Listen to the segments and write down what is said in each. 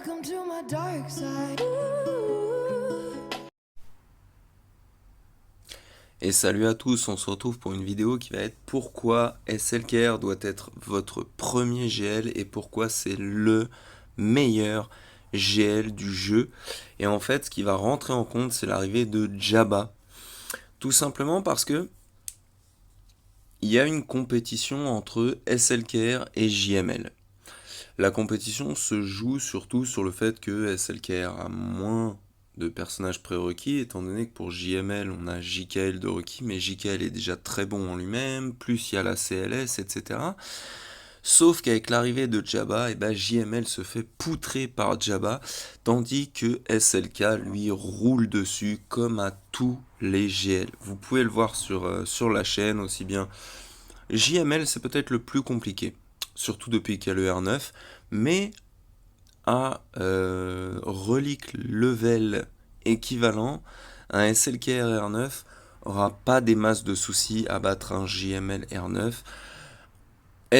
Welcome to my dark side. Et salut à tous, on se retrouve pour une vidéo qui va être pourquoi SLKR doit être votre premier GL et pourquoi c'est le meilleur GL du jeu. Et en fait, ce qui va rentrer en compte, c'est l'arrivée de Jabba. Tout simplement parce que il y a une compétition entre SLKR et JML. La compétition se joue surtout sur le fait que SLKR a moins de personnages prérequis, étant donné que pour JML on a JKL de requis, mais JKL est déjà très bon en lui-même, plus il y a la CLS, etc. Sauf qu'avec l'arrivée de Jabba, JML se fait poutrer par Jabba, tandis que SLK lui roule dessus comme à tous les GL. Vous pouvez le voir sur la chaîne aussi bien. JML c'est peut-être le plus compliqué, surtout depuis qu'il y a le R9, mais à relique level équivalent, un SLK R9 aura pas des masses de soucis à battre un JML R9.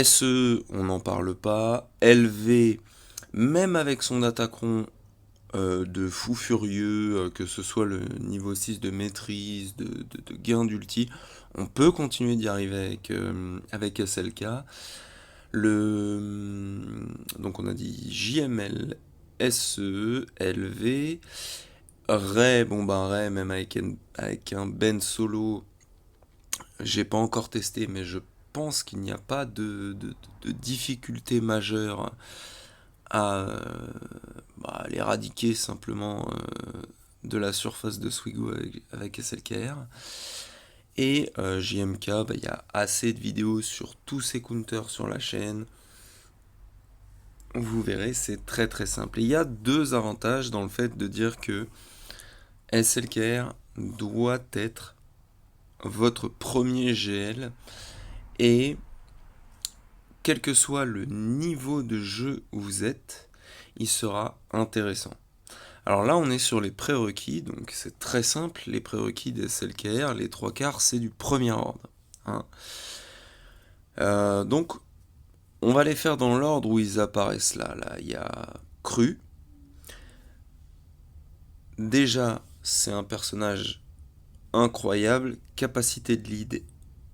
SE, on n'en parle pas. LV, même avec son Datacron de fou furieux, que ce soit le niveau 6 de maîtrise, de gain d'ulti, on peut continuer d'y arriver avec SLK. Donc on a dit JML, SE, LV, Ray, bon ben Ray, même avec un Ben solo, j'ai pas encore testé, mais je pense qu'il n'y a pas de difficulté majeure à l'éradiquer simplement de la surface de Swigo avec SLKR. Et JMK, il y a assez de vidéos sur tous ces counters sur la chaîne. Vous verrez, c'est très très simple. Et il y a deux avantages dans le fait de dire que SLKR doit être votre premier GL et quel que soit le niveau de jeu où vous êtes, il sera intéressant. Alors là, on est sur les prérequis, donc c'est très simple. Les prérequis des SLKR, les trois quarts, c'est du premier ordre. Hein. Donc, on va les faire dans l'ordre où ils apparaissent là. Là, il y a Cru. Déjà, c'est un personnage incroyable, capacité de lead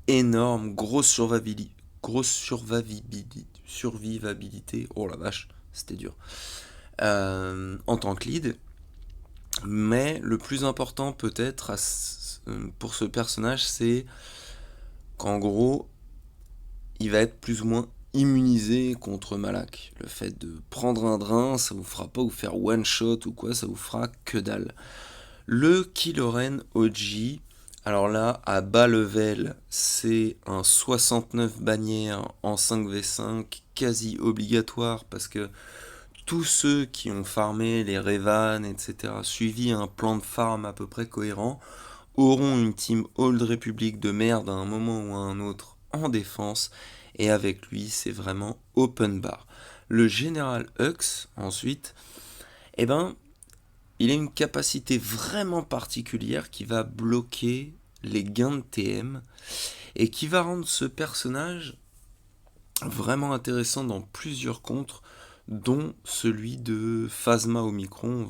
énorme, survivabilité, oh la vache, c'était dur, en tant que lead. Mais le plus important peut-être pour ce personnage, c'est qu'en gros, il va être plus ou moins immunisé contre Malak. Le fait de prendre un drain, ça vous fera pas vous faire one shot ou quoi, ça vous fera que dalle. Le Killoren OG, alors là, à bas level, c'est un 69 bannières en 5v5, quasi obligatoire, parce que tous ceux qui ont farmé les Revan, etc., suivi un plan de farm à peu près cohérent, auront une team Old Republic de merde à un moment ou à un autre en défense, et avec lui, c'est vraiment open bar. Le Général Hux, ensuite, eh ben, il a une capacité vraiment particulière qui va bloquer les gains de TM et qui va rendre ce personnage vraiment intéressant dans plusieurs contres, dont celui de Phasma Omicron.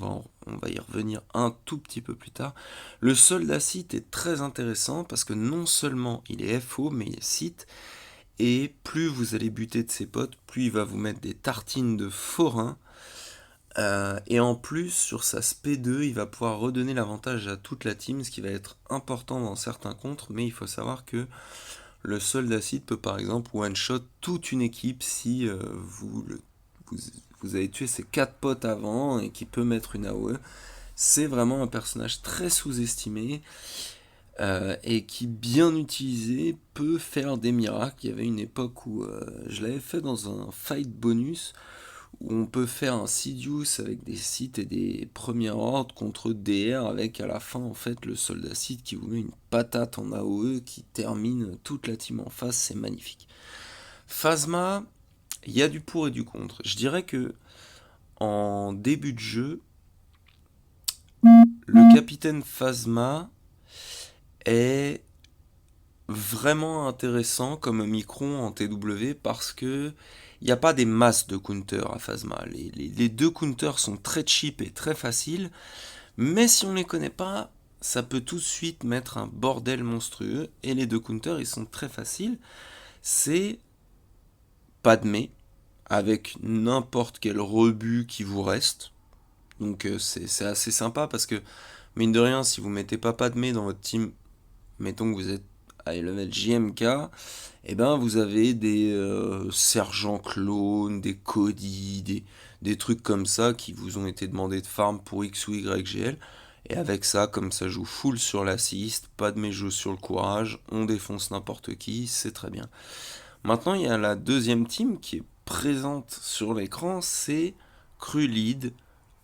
On va y revenir un tout petit peu plus tard. Le soldat Sith est très intéressant parce que non seulement il est FO, mais il est Sith. Et plus vous allez buter de ses potes, plus il va vous mettre des tartines de forain. Et en plus, sur sa SP2, il va pouvoir redonner l'avantage à toute la team, ce qui va être important dans certains contres, mais il faut savoir que le soldat Sith peut par exemple one-shot toute une équipe si vous, vous avez tué ses 4 potes avant et qui peut mettre une AOE. C'est vraiment un personnage très sous-estimé et qui, bien utilisé, peut faire des miracles. Il y avait une époque où je l'avais fait dans un fight bonus où on peut faire un Sidious avec des Sith et des premiers ordres contre DR avec à la fin en fait le soldat Sith qui vous met une patate en AOE qui termine toute la team en face, c'est magnifique. Phasma, il y a du pour et du contre. Je dirais que en début de jeu, le capitaine Phasma est vraiment intéressant comme Micron en TW parce que il n'y a pas des masses de counters à Phasma. Les deux counters sont très cheap et très faciles, mais si on ne les connaît pas, ça peut tout de suite mettre un bordel monstrueux. Et les deux counters, ils sont très faciles. C'est Padmé, avec n'importe quel rebut qui vous reste. Donc c'est assez sympa parce que, mine de rien, si vous mettez pas Padmé dans votre team, mettons que vous êtes à level JMK, et ben vous avez des sergents clones, des Cody, des trucs comme ça qui vous ont été demandés de farm pour X ou YGL. Et avec ça, comme ça joue full sur l'assist, pas de mes jeux sur le courage, on défonce n'importe qui, c'est très bien. Maintenant, il y a la deuxième team qui est présente sur l'écran, c'est Krulid,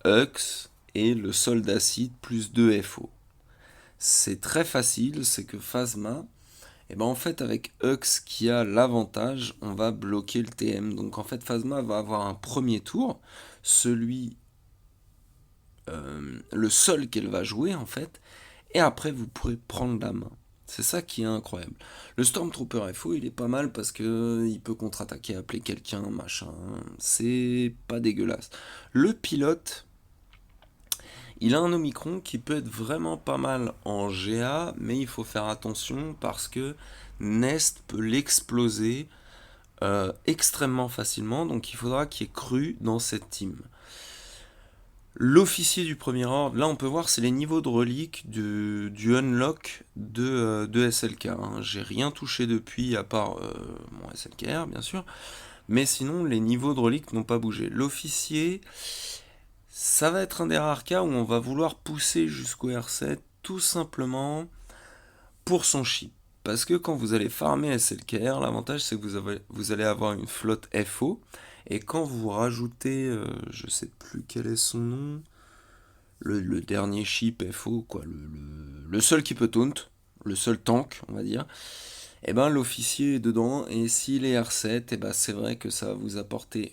Hux et le soldat Cid plus 2 FO. C'est très facile, c'est que Phasma, et ben en fait avec Hux qui a l'avantage, on va bloquer le TM. Donc en fait Phasma va avoir un premier tour, celui, le seul qu'elle va jouer en fait, et après vous pourrez prendre la main. C'est ça qui est incroyable. Le Stormtrooper FO il est pas mal parce que il peut contre-attaquer, appeler quelqu'un, machin. C'est pas dégueulasse. Le pilote, il a un Omicron qui peut être vraiment pas mal en GA, mais il faut faire attention parce que Nest peut l'exploser extrêmement facilement, donc il faudra qu'il y ait Cru dans cette team. L'officier du premier ordre, là on peut voir c'est les niveaux de reliques du unlock de SLK. Hein. J'ai rien touché depuis à part mon SLKR bien sûr, mais sinon les niveaux de reliques n'ont pas bougé. L'officier, ça va être un des rares cas où on va vouloir pousser jusqu'au R7 tout simplement pour son chip. Parce que quand vous allez farmer SLKR, l'avantage c'est que vous allez avoir une flotte FO. Et quand vous rajoutez, je sais plus quel est son nom, le dernier chip FO, quoi, le seul qui peut taunt, le seul tank, on va dire, et ben l'officier est dedans. Et s'il est R7, et ben c'est vrai que ça va vous apporter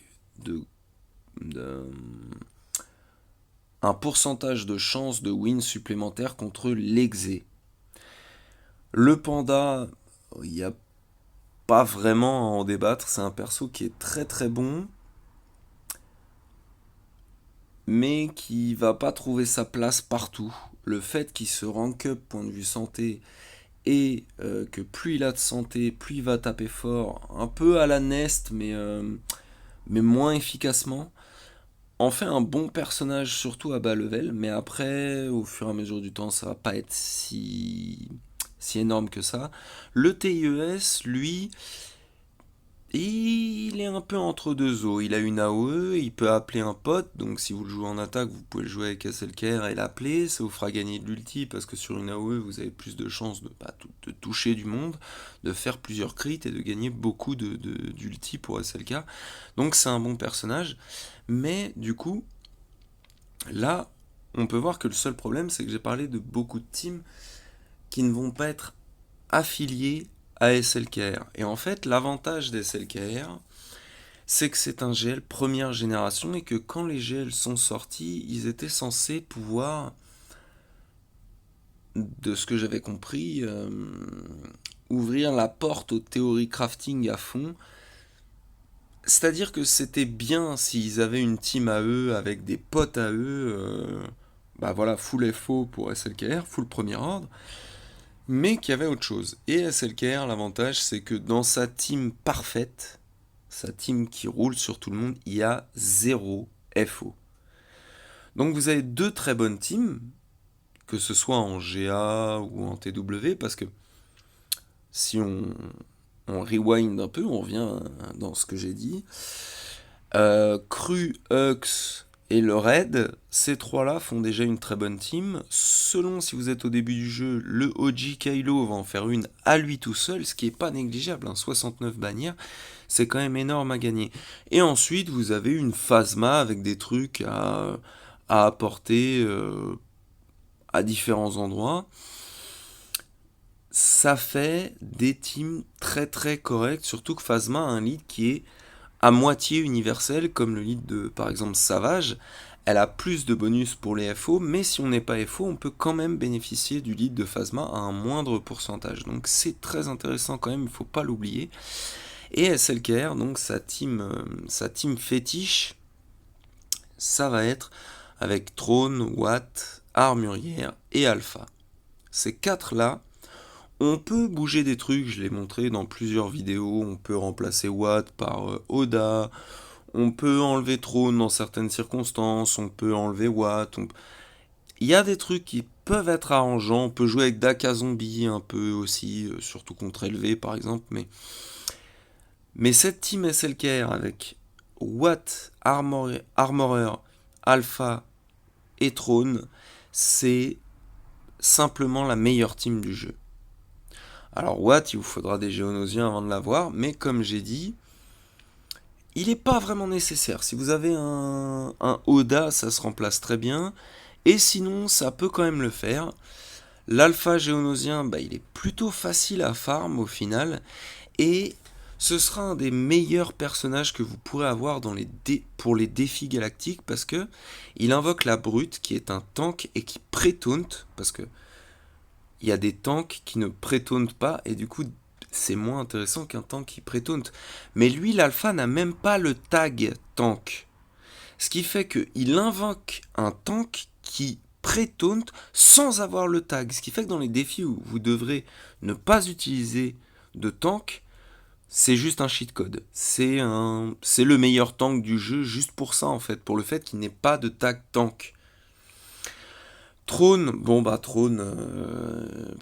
un pourcentage de chance de win supplémentaire contre l'exé. Le panda, il n'y a pas vraiment à en débattre, c'est un perso qui est très très bon, mais qui va pas trouver sa place partout. Le fait qu'il se rank up point de vue santé et que plus il a de santé, plus il va taper fort, un peu à la Nest, mais moins efficacement, en fait un bon personnage, surtout à bas level, mais après, au fur et à mesure du temps, ça va pas être si énorme que ça. Le TIES, lui, il est un peu entre deux eaux. Il a une AOE, il peut appeler un pote, donc si vous le jouez en attaque, vous pouvez le jouer avec SLKR et l'appeler, ça vous fera gagner de l'ulti, parce que sur une AOE, vous avez plus de chances de toucher du monde, de faire plusieurs crits et de gagner beaucoup d'ulti pour SLK. Donc c'est un bon personnage, mais du coup, là, on peut voir que le seul problème, c'est que j'ai parlé de beaucoup de teams qui ne vont pas être affiliés à SLKR. Et en fait, l'avantage des SLKR, c'est que c'est un GL première génération et que quand les GL sont sortis, ils étaient censés pouvoir, de ce que j'avais compris, ouvrir la porte au théorie crafting à fond. C'est-à-dire que c'était bien s'ils avaient une team à eux, avec des potes à eux, bah voilà, full FO pour SLKR, full premier ordre, mais qu'il y avait autre chose. Et SLKR, l'avantage, c'est que dans sa team parfaite, sa team qui roule sur tout le monde, il y a 0 FO. Donc vous avez deux très bonnes teams, que ce soit en GA ou en TW, parce que si on rewind un peu, on revient dans ce que j'ai dit. Cru, Hux et le Raid, ces trois-là font déjà une très bonne team. Selon si vous êtes au début du jeu, le OG Kylo va en faire une à lui tout seul, ce qui est pas négligeable, hein, 69 bannières, c'est quand même énorme à gagner. Et ensuite, vous avez une Phasma avec des trucs à apporter à différents endroits. Ça fait des teams très très corrects, surtout que Phasma a un lead qui est à moitié universel, comme le lead de par exemple Savage. Elle a plus de bonus pour les FO, mais si on n'est pas FO, on peut quand même bénéficier du lead de Phasma à un moindre pourcentage. Donc c'est très intéressant quand même, il ne faut pas l'oublier. Et SLKR, donc sa team fétiche, ça va être avec Trône, Watt, Armurière et Alpha. Ces 4-là, on peut bouger des trucs, je l'ai montré dans plusieurs vidéos, on peut remplacer Watt par Oda, on peut enlever Trône dans certaines circonstances, on peut enlever Watt. Il y a des trucs qui peuvent être arrangeants, on peut jouer avec Daka Zombie un peu aussi, surtout contre LV par exemple, mais cette team SLKR avec Watt, Armorer, Alpha et Trône, c'est simplement la meilleure team du jeu. Alors Watt, il vous faudra des Géonosiens avant de l'avoir, mais comme j'ai dit, il n'est pas vraiment nécessaire. Si vous avez un Oda, ça se remplace très bien, et sinon, ça peut quand même le faire. L'Alpha Géonosien, il est plutôt facile à farm au final, et ce sera un des meilleurs personnages que vous pourrez avoir pour les défis galactiques, parce que il invoque la Brute, qui est un tank et qui pré-taunt, parce que il y a des tanks qui ne pré-tauntent pas, et du coup, c'est moins intéressant qu'un tank qui pré-taunt. Mais lui, l'Alpha, n'a même pas le tag tank. Ce qui fait qu'il invoque un tank qui pré-taunt sans avoir le tag. Ce qui fait que dans les défis où vous devrez ne pas utiliser de tank, c'est juste un cheat code. C'est le meilleur tank du jeu juste pour ça en fait, pour le fait qu'il n'ait pas de tag tank. Trône, Trône,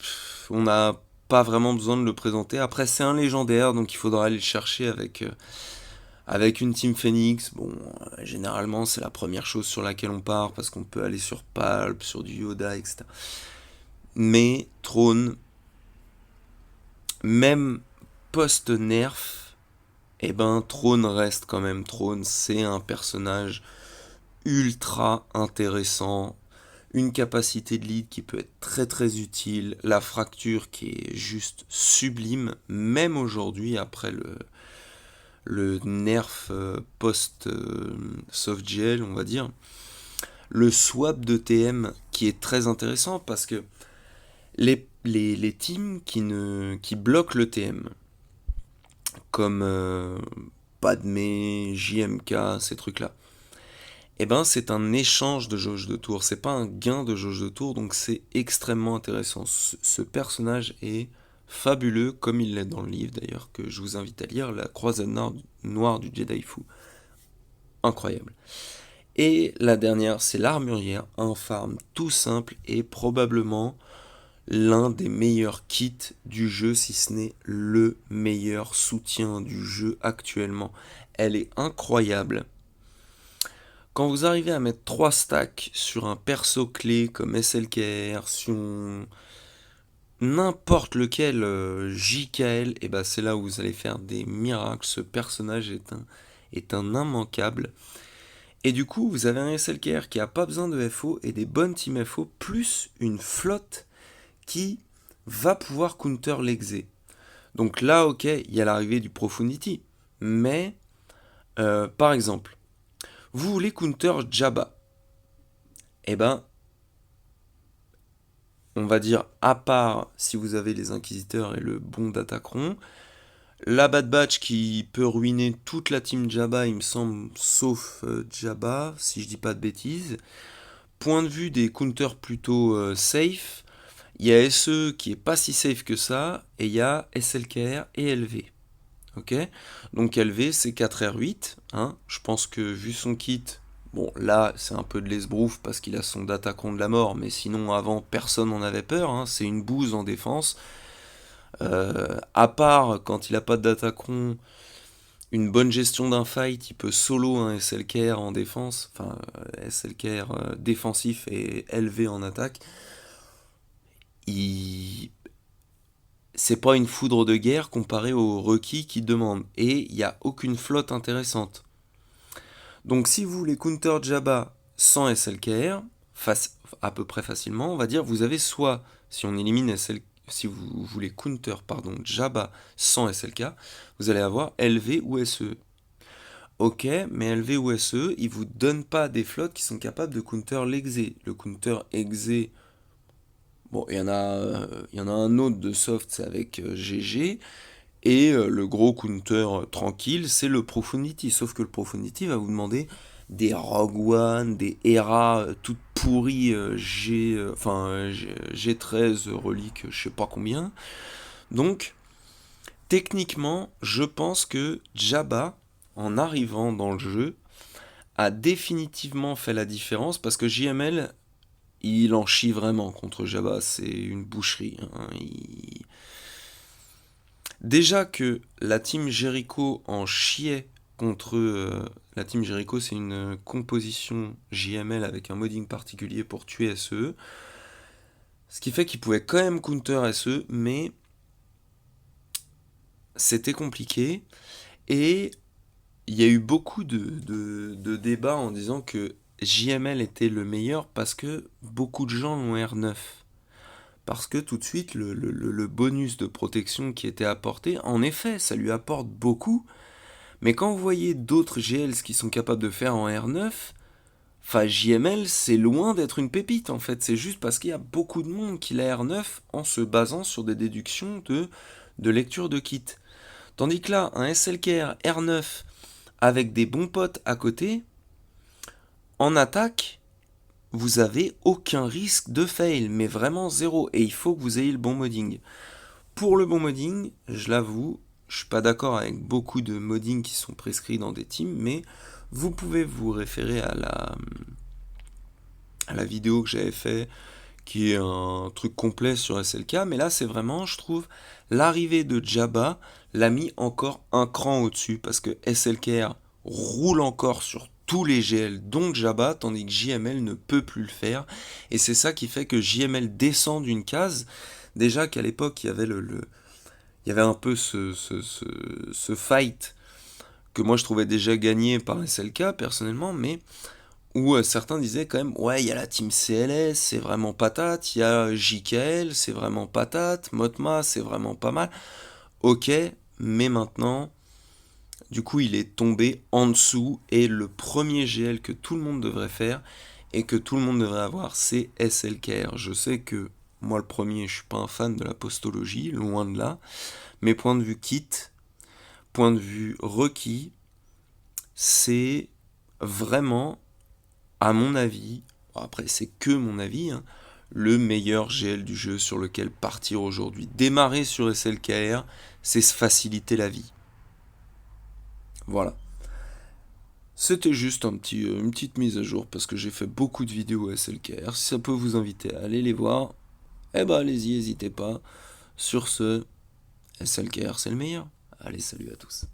on n'a pas vraiment besoin de le présenter. Après, c'est un légendaire, donc il faudra aller le chercher avec une Team Phoenix. Généralement, c'est la première chose sur laquelle on part, parce qu'on peut aller sur Palp, sur du Yoda, etc. Mais Trône, même post-nerf, Trône reste quand même Trône. C'est un personnage ultra intéressant, une capacité de lead qui peut être très très utile, la fracture qui est juste sublime, même aujourd'hui après le nerf post-softgel, on va dire. Le swap de TM qui est très intéressant parce que les teams qui bloquent le TM, comme Padmé, JMK, ces trucs-là, c'est un échange de jauge de tour, c'est pas un gain de jauge de tour, donc c'est extrêmement intéressant. Ce personnage est fabuleux, comme il l'est dans le livre d'ailleurs, que je vous invite à lire, La Croisade Noire du Jedi Fou. Incroyable. Et la dernière, c'est l'Armurière, un farm tout simple et probablement l'un des meilleurs kits du jeu, si ce n'est le meilleur soutien du jeu actuellement. Elle est incroyable. Quand vous arrivez à mettre 3 stacks sur un perso clé comme SLKR, Sion, n'importe lequel JKL, c'est là où vous allez faire des miracles. Ce personnage est un immanquable. Et du coup, vous avez un SLKR qui n'a pas besoin de FO et des bonnes team FO, plus une flotte qui va pouvoir counter l'exé. Donc là, ok, il y a l'arrivée du Profundity. Mais, par exemple, vous voulez counter Jabba. On va dire, à part si vous avez les Inquisiteurs et le bon Datacron, la Bad Batch qui peut ruiner toute la team Jabba, il me semble, sauf Jabba, si je dis pas de bêtises. Point de vue des counters plutôt safe, il y a SE qui est pas si safe que ça, et il y a SLKR et LV. Ok, donc LV c'est 4R8, je pense que vu son kit, là c'est un peu de l'esbrouf parce qu'il a son Datacron de la mort, mais sinon avant personne n'en avait peur, c'est une bouse en défense. À part quand il a pas de Datacron, une bonne gestion d'un fight, il peut solo un SLKR en défense, enfin SLKR défensif et LV en attaque. C'est pas une foudre de guerre comparé aux requis qui demandent. Et il n'y a aucune flotte intéressante. Donc si vous voulez counter Jabba sans SLKR, à peu près facilement, on va dire, vous avez soit, si on élimine si vous voulez counter Jabba sans SLK, vous allez avoir LV ou SE. Ok, mais LV ou SE, ils vous donnent pas des flottes qui sont capables de counter l'exé. Le counter exé, il y en a un autre de soft, c'est avec GG. Et le gros counter tranquille, c'est le Profundity. Sauf que le Profundity va vous demander des Rogue One, des Hera toutes pourries G13 reliques, je sais pas combien. Donc, techniquement, je pense que Jabba, en arrivant dans le jeu, a définitivement fait la différence parce que JML, il en chie vraiment contre Jabba. C'est une boucherie. Hein. Déjà que la team Jericho en chiait contre... la team Jericho, c'est une composition JML avec un modding particulier pour tuer SE. Ce qui fait qu'il pouvait quand même counter SE, mais c'était compliqué. Et il y a eu beaucoup de débats en disant que JML était le meilleur parce que beaucoup de gens l'ont R9. Parce que tout de suite, le bonus de protection qui était apporté, en effet, ça lui apporte beaucoup. Mais quand vous voyez d'autres GLs qui sont capables de faire en R9, enfin JML, c'est loin d'être une pépite en fait. C'est juste parce qu'il y a beaucoup de monde qui l'a R9 en se basant sur des déductions de lecture de kit. Tandis que là, un SLKR R9 avec des bons potes à côté, en attaque, vous avez aucun risque de fail, mais vraiment zéro. Et il faut que vous ayez le bon modding. Pour le bon modding, je l'avoue, je suis pas d'accord avec beaucoup de modding qui sont prescrits dans des teams, mais vous pouvez vous référer à la vidéo que j'avais fait, qui est un truc complet sur SLK, mais là c'est vraiment, je trouve, l'arrivée de Jabba l'a mis encore un cran au-dessus, parce que SLKR roule encore sur tous les GL, donc Jabba, tandis que JML ne peut plus le faire, et c'est ça qui fait que JML descend d'une case, déjà qu'à l'époque il y avait il y avait un peu ce fight que moi je trouvais déjà gagné par SLK personnellement, mais où certains disaient quand même, ouais, il y a la team CLS, c'est vraiment patate, il y a JKL, c'est vraiment patate, Motma, c'est vraiment pas mal. Ok, mais maintenant, du coup, il est tombé en dessous, et le premier GL que tout le monde devrait faire, et que tout le monde devrait avoir, c'est SLKR. Je sais que moi, le premier, je suis pas un fan de la postologie, loin de là, mais point de vue kit, point de vue requis, c'est vraiment, à mon avis, bon, après c'est que mon avis, hein, le meilleur GL du jeu sur lequel partir aujourd'hui. Démarrer sur SLKR, c'est se faciliter la vie. Voilà. C'était juste une petite mise à jour parce que j'ai fait beaucoup de vidéos SLKR. Si ça peut vous inviter à aller les voir, eh ben allez-y, n'hésitez pas. Sur ce, SLKR c'est le meilleur. Allez, salut à tous.